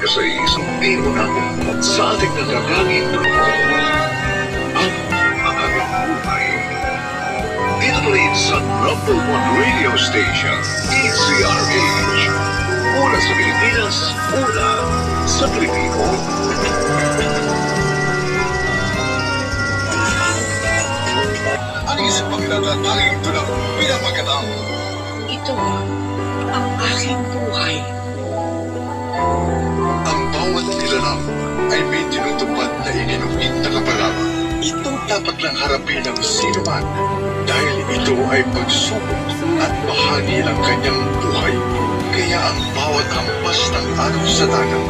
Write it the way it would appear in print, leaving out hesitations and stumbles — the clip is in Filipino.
ka sa isang biro natin sa ating natatanging ang mga buhay. Dito pa rin sa #1 radio station, DZRH. Una sa Pilipinas, una sa Pilipino. Ano isang paglalatanging ito ng pinapagandang? Ito ang aking buhay. Ang bawat nilalang ay may tinutupad na ininukit na kapalaran. Ito dapat lang harapin ng sino man dahil ito ay pagsubok at bahagi ng kanyang buhay. Kaya ang bawat hampas ng araw sa dagat